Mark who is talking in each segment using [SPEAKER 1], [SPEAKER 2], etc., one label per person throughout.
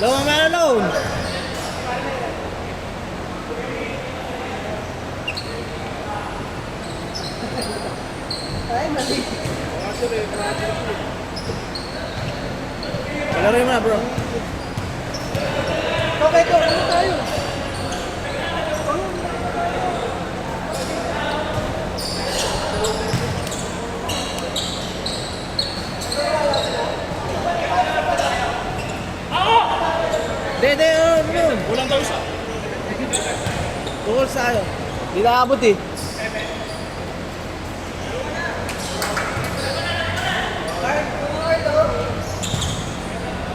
[SPEAKER 1] Go man alone.
[SPEAKER 2] Ay, mali.
[SPEAKER 1] Palaro mo na bro.
[SPEAKER 2] Okay, ito. Ano tayo?
[SPEAKER 1] Dede, yun.
[SPEAKER 3] Kulang daw isa.
[SPEAKER 1] Tukol sa'yo. Di naabot eh.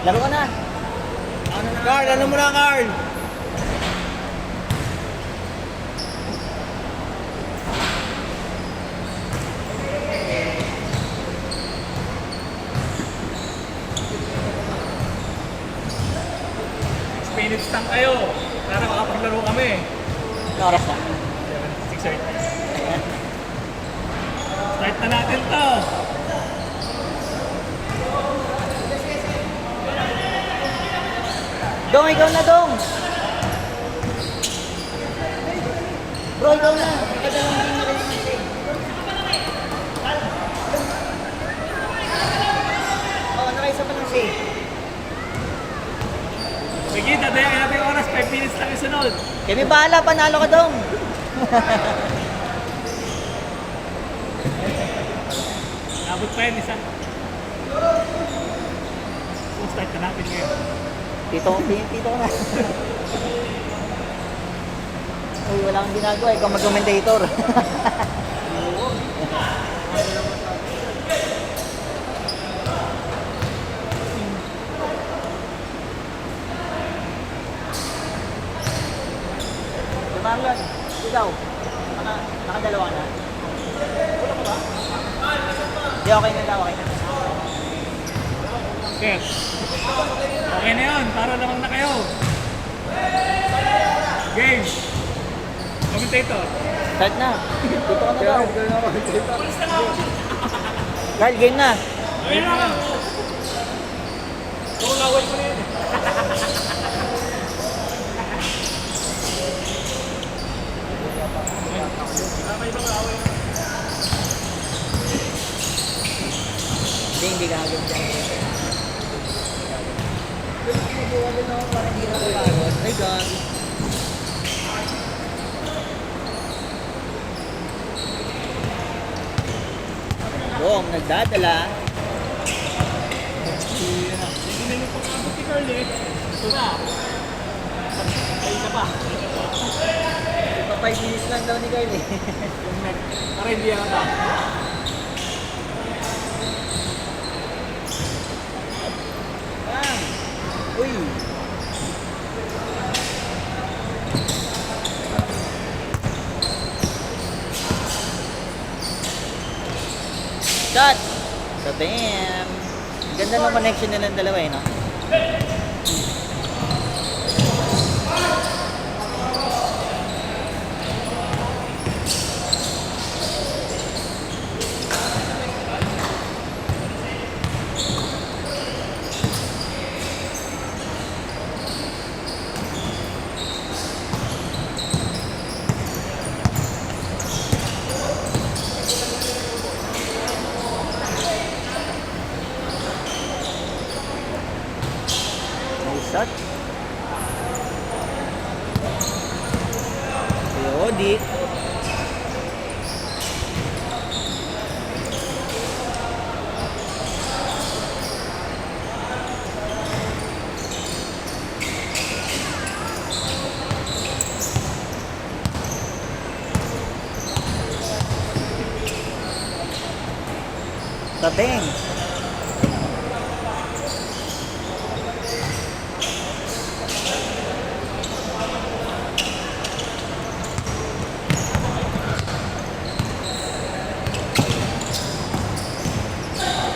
[SPEAKER 2] Laro ka na.
[SPEAKER 1] Carl, ano mo na Carl?
[SPEAKER 3] Minutes lang kayo. Para makapaglaro kami.
[SPEAKER 2] Ano oras na?
[SPEAKER 3] 6:30. Start na natin to.
[SPEAKER 2] Dong, ikaw na, Dong. Bro, ikaw na. Kadalawang game na rin naman siya. Oo, nakaisa pa lang siya.
[SPEAKER 3] Sige, dadayan natin yung oras. 5 minutes lang yung sunod.
[SPEAKER 2] Kami bahala, panalo ka, Dong.
[SPEAKER 3] Nabot pa yun isa. So, start na natin ngayon.
[SPEAKER 2] Tito ko na. Uy, wala kang ginagawa. Ikaw mag-commentator. Marlon, ikaw. Nakadalawa na. Wala ka ba? Hindi, okay na daw. Okay na.
[SPEAKER 3] Okay. Okay na yun. Para lamang na kayo. Game. Commentator.
[SPEAKER 2] Start na. Dito ka na daw. Carl, game na.
[SPEAKER 3] Okay na. Oo, laway ko na yun.
[SPEAKER 2] Hindi ka agad dyan. Ay, God. Dong, nagdadala.
[SPEAKER 3] Hindi na yung pag-abot ni Carl eh. Ito na. Ay, isa pa.
[SPEAKER 2] Pa 5 minutes lang daw ni Carl eh.
[SPEAKER 3] Yung next. Para hindi yan ata.
[SPEAKER 2] Bang! Uy! Shot! Sa bam! Ganda ng connection nilang dalawa eh, no? Nice shot. Yodi. Tabeng.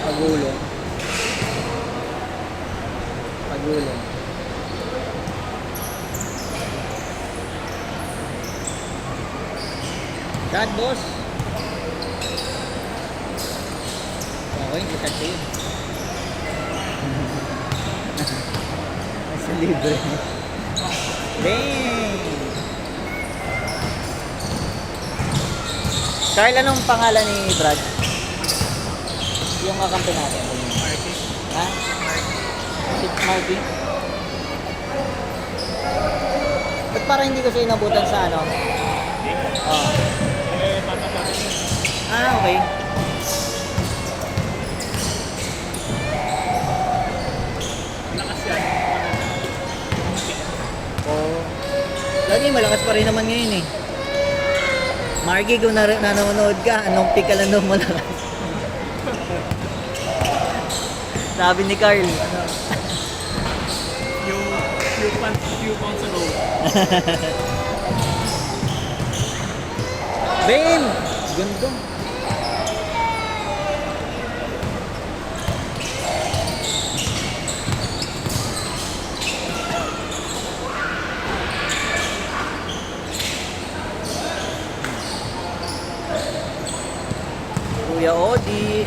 [SPEAKER 2] Pagulong. Pagulong. Shot, boss. Okay, kita sa'yo. Libre. Bang! Carl, anong pangalan ni Brad? Yung kakampi natin. Ha? Si Marky? Ba't parang hindi ko siya inabutan sa ano? Oh. Okay. Oh. Lagi malakas pa rin naman ngayon eh. Marky, kung nanonood ka, anong pick ka lang doon malakas? Sabi ni Carl.
[SPEAKER 3] Few pounds ago.
[SPEAKER 2] Bam! Ganda. Kuya Odi.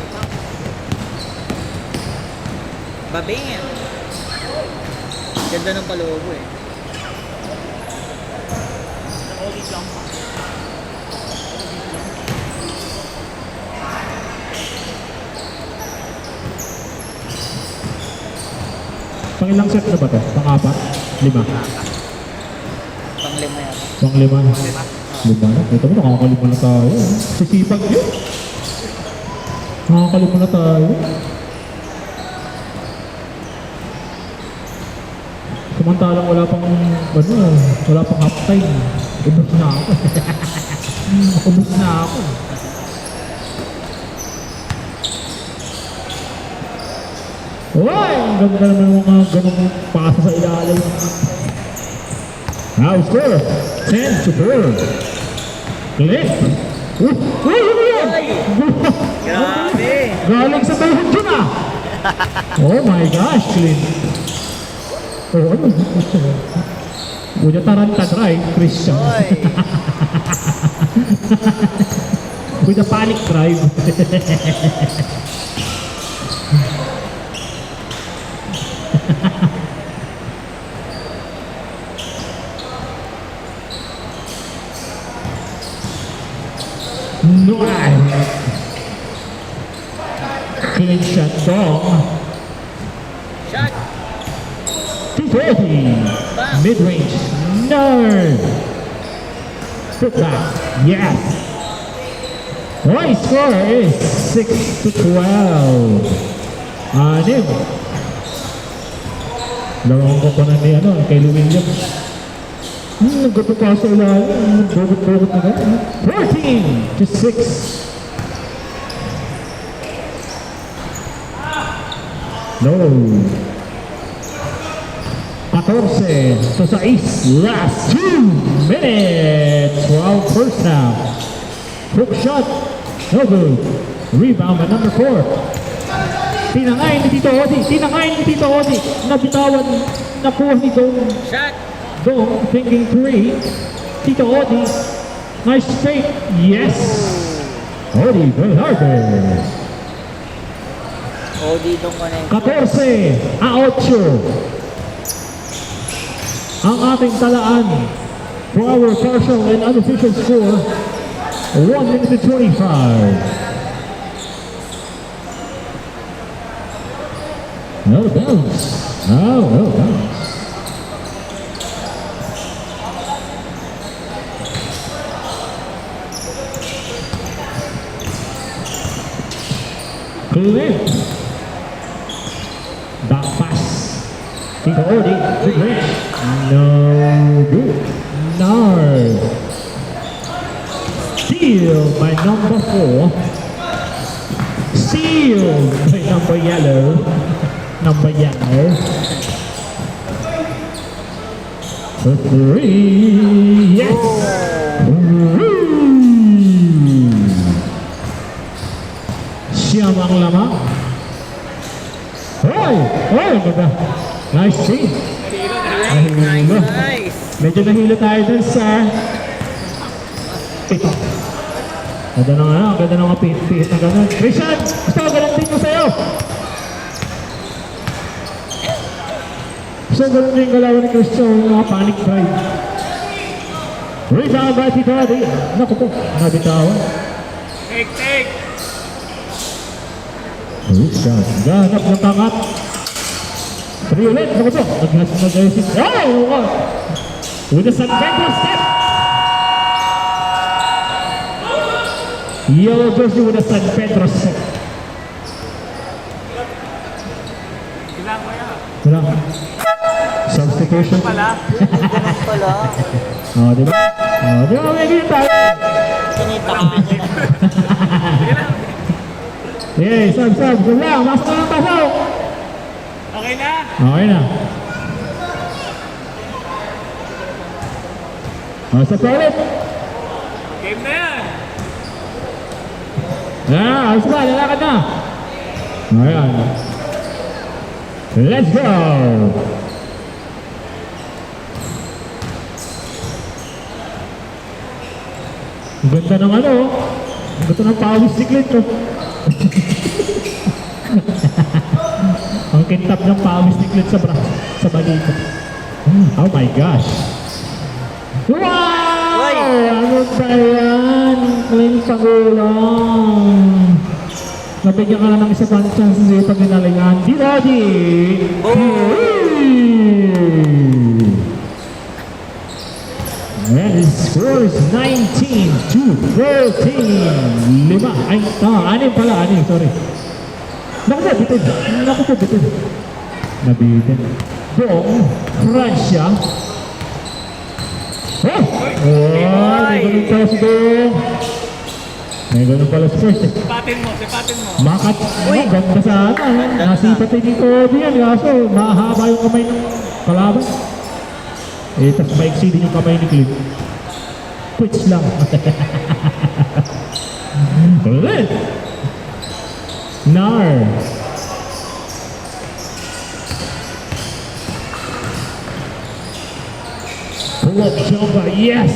[SPEAKER 2] Babam! Ganda ng paloobo eh.
[SPEAKER 3] Only jump.
[SPEAKER 4] Pangilang set na ba to? Pang-apat? 5?
[SPEAKER 2] Panglima yan.
[SPEAKER 4] Pang-5? 5 na? Ito mo, nakakalima na tayo. Sisipag yun. Nakakalima na tayo. Samantalang wala pang, wala pang half time. Ubus na ako. Ubus na ako. Uy! Ang ganda naman yung mga ganong pasa sa ilalim. Now score! 10 to 4. Click! Uy! Ano yan?
[SPEAKER 2] Grabe!
[SPEAKER 4] Galing sa tuhod yun ah! Oh my gosh, Clint! Oh, ano? Punya Taranta drive, Christian.
[SPEAKER 2] Oy!
[SPEAKER 4] Punya panic drive. No, Clint shot dong.
[SPEAKER 2] Shot!
[SPEAKER 4] 240. Mid-range. No. Put back. Yes. My score is 6 to 12. Anim. Laruan ko pa na ni kay Williams. Nagkapapa sa ilalim. Bogot-bogot na gano'n. 14 to 6. No. 14 to 6. Last 2 minutes. 12 first half. Hook shot. No good. Rebound by number 4. Tinangay ni Tito Odi. Tinangay ni Tito Odi. Nabitawan. Nakuha ni Dong.
[SPEAKER 2] Shot!
[SPEAKER 4] Dong thinking 3. Tito Odi. Nice straight. Yes. Odi Bernardes.
[SPEAKER 2] Odi dong ko na yun.
[SPEAKER 4] 14 a 8 ang ating talaan for our partial and unofficial score. 1 minute and 25. No bounce. No bounce. Clint. Back pass. Tito Odi. Good reach. No good. Nard. Steal by number 4. Steal by number yellow. Number yellow. For 3. Yes. Woo! Siyam ang lamang. Hoy! Hoy! Ganda. Nice team. Nahilo.
[SPEAKER 2] Nice!
[SPEAKER 4] Medyo nahilo tayo dun sa... Ganda ng ganda ng mga pihit-pihit na gano'n. Christian! Gusto ko galantin ko sa'yo! So, ganun din galawan ni Christian, yung mga panic drive. Rebound by Tito Adi. Naku po, nabitawan.
[SPEAKER 3] Take.
[SPEAKER 4] Christian, ganap ng tangat. 3 ulit, naku po, nag-ayusin. Oh! With a San Pedro step. Yellow jersey with a San Pedro step.
[SPEAKER 3] Bilang ko yan.
[SPEAKER 4] Wala. Substitution.
[SPEAKER 3] Pala.
[SPEAKER 2] Ganun pala.
[SPEAKER 4] Oh, di ba? Oh, di ba? May ganyan tayo.
[SPEAKER 2] Kinita ka.
[SPEAKER 4] Okay, sub. Good lang. Pasok na lang, pasok.
[SPEAKER 3] Okay na?
[SPEAKER 4] Okay na. Oh, sa ulit.
[SPEAKER 3] Game na yan.
[SPEAKER 4] Ayos ba? Lalakad na. Ayan. Let's go. Ang ganda ng ano. Ang ganda ng pawis ni Clint. Oh. Ang kintap ng pawis ni Clint sa balita. Oh my gosh. Wow!
[SPEAKER 2] Uy!
[SPEAKER 4] Ano ba yan? Clint Pangulang. Nabigyan ka na ng isa pang chance sa'yo pag ginalingan. Di Roddy! And it scores 19-14. 5. Ay, anim pala. Sorry. Naku po, bitin. Nabitin. Bong, Francia. Oh! May ganun pala si Bong. May ganun pala si First.
[SPEAKER 3] Sipatin mo.
[SPEAKER 4] Makat, ganda sana. Nasipat ni Kobe yan. Kaso, mahaba yung kamay ng kalaban. Tas maiksi din yung kamay ni Clint. Twitch lang. Clint! Nar. Pull-up jumper, yes!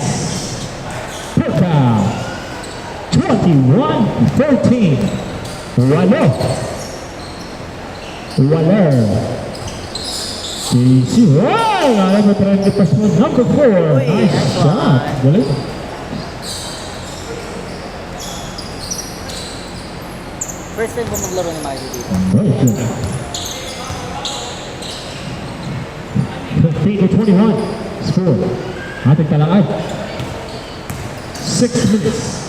[SPEAKER 4] Perka! 21-13. Waller. Casey, wow! Alam mo, trying to pass mo. Number 4.
[SPEAKER 2] Uy,
[SPEAKER 4] Nice
[SPEAKER 2] nice
[SPEAKER 4] shot.
[SPEAKER 2] one.
[SPEAKER 4] Galing.
[SPEAKER 2] First time ko maglaro ni Mario dito.
[SPEAKER 4] Right shot. 15-21. Score. Ating talakay. 6 minutes.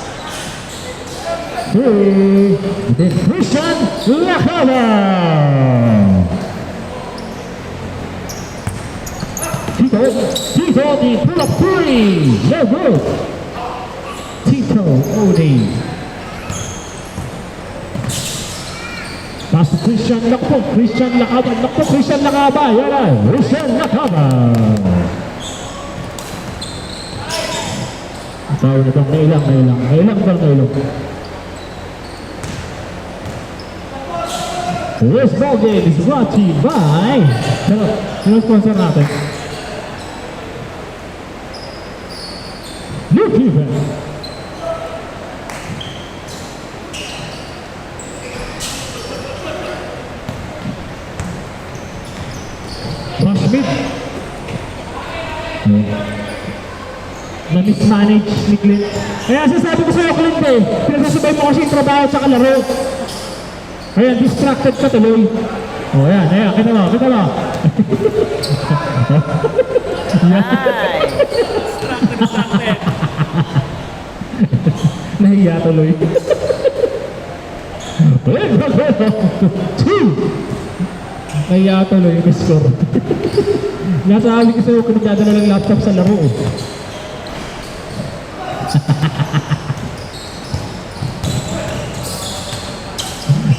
[SPEAKER 4] 3. Then Christian Lacaba. Tito, the pull-up 3. No good. Tito Odi. Pass to Christian Lacaba. Christian Lacaba. Yan na. Christian Lacaba. Tawag na bang nailang. This ball game is brought to you by... Sino sponsor natin? New defense. Rashmid. Na-mismanage ni Clint. Kaya sasabi ko sa'yo, Clint eh. Pinagsasabay mo kasi yung trabaho at saka laro. Ayan, distracted ka tuloy. Oh, ayan. Kita mo.
[SPEAKER 2] Ay!
[SPEAKER 3] Distracted.
[SPEAKER 4] Nahiya tuloy. 2. Nahiya tuloy yung score. Nasabi ko sa'yo kung nagdadala ng laptop sa laro.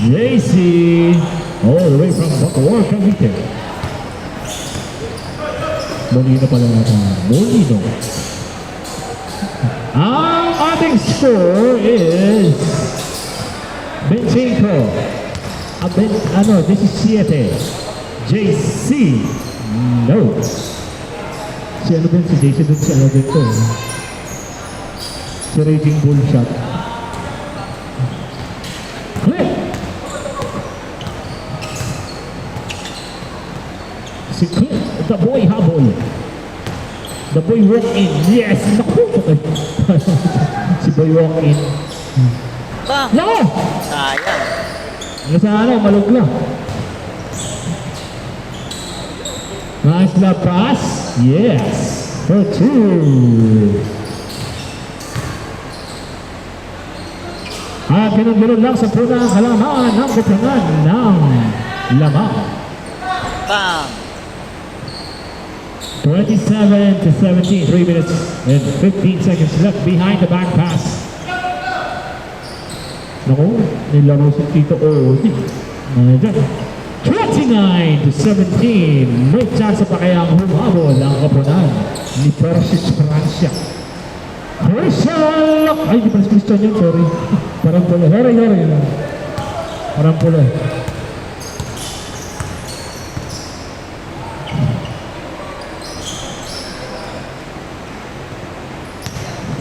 [SPEAKER 4] JC, all the way from Bacoor, Cavite. Molino pala natin. Molino. Ang ating score is Benchenko. 17. JC. No. Si ano din, si JC dun si ano din to. Si Raging Bull shot. Clip. Si Clint The boy habol. The boy walk in. Yes! Naku! Si boy walk in.
[SPEAKER 2] Ba?
[SPEAKER 4] No!
[SPEAKER 2] Sayang.
[SPEAKER 4] Nasa ano, malugla. Nice love pass. Yes! For two. At ganun-ganun lang sa punang halaman ng kupungan ng lamang.
[SPEAKER 2] Bam.
[SPEAKER 4] 27-17, 3 minutes and 15 seconds left behind the back pass. Naku, nilaro si Tito Odi. Nandiyan. 29-17, may chance pa kayang humabol ang kapunan ni Persis Francia. Christian! Ay, di pala si Christian yun, sorry. Parang pula. Sorry. Parang pula.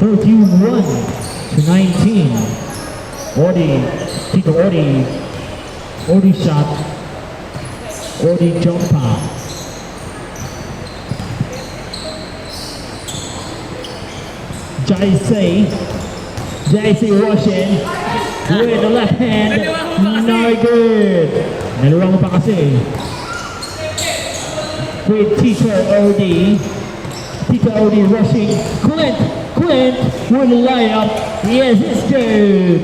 [SPEAKER 4] Thirteen 1-19. Tito Odi shot. Odi jump out. JC Russian with the left hand. No good. Naliwa mo pa kasi. With Tito Odi rushing. Clint with the layup. Yes, it's good.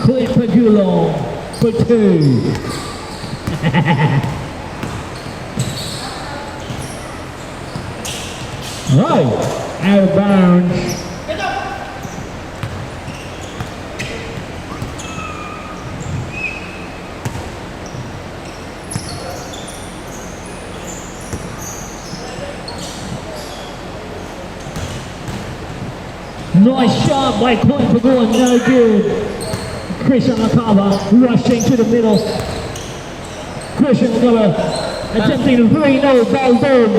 [SPEAKER 4] Clint Pagulong for two. Right, out of bounds. Nice shot by Clint Pagulong, no good. Christian Acaba rushing to the middle. Christian Acaba attempting to three, no, ball down.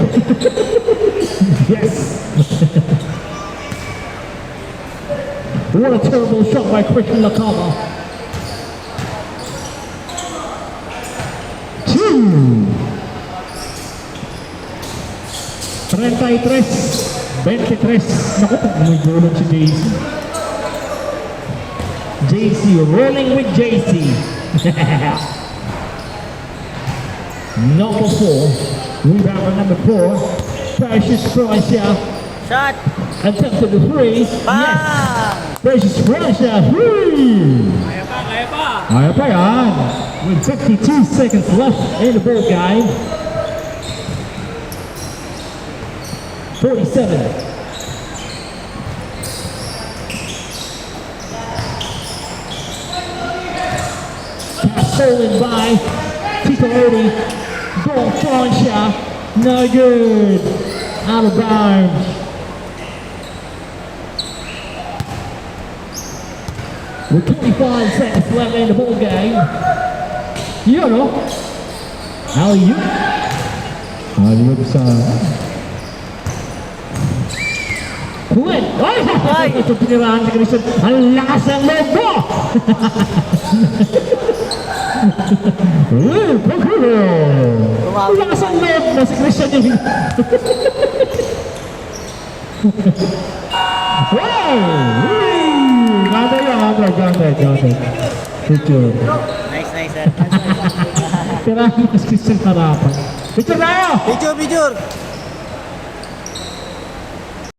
[SPEAKER 4] Yes. What a terrible shot by Christian Acaba. 33-23. Naku, may gulong si JC. JC, rolling with JC. Number 4, rebound number 4. Precious Francia
[SPEAKER 2] Shot.
[SPEAKER 4] attempted the three. Yes,
[SPEAKER 2] Bam.
[SPEAKER 4] Precious Francia, three.
[SPEAKER 3] Kaya pa.
[SPEAKER 4] Kaya pa yan. With 52 seconds left in the ball game. 47. Pass stolen by Tito Odi. Ball Francia. No good. Out of bounds. With 25 seconds left in the ball game. You know. Alley-oop. Alley-oop sa... Clint! Ay! Ito pinirahan si Christian. Ang lakas ng loob mo! Ang lakas ng loob na si Christian yung... Wow! Ganda yun, ganda. Picture.
[SPEAKER 2] Nice.
[SPEAKER 4] Tirahan ko si Christian harapan. Picture na yun!
[SPEAKER 2] Picture.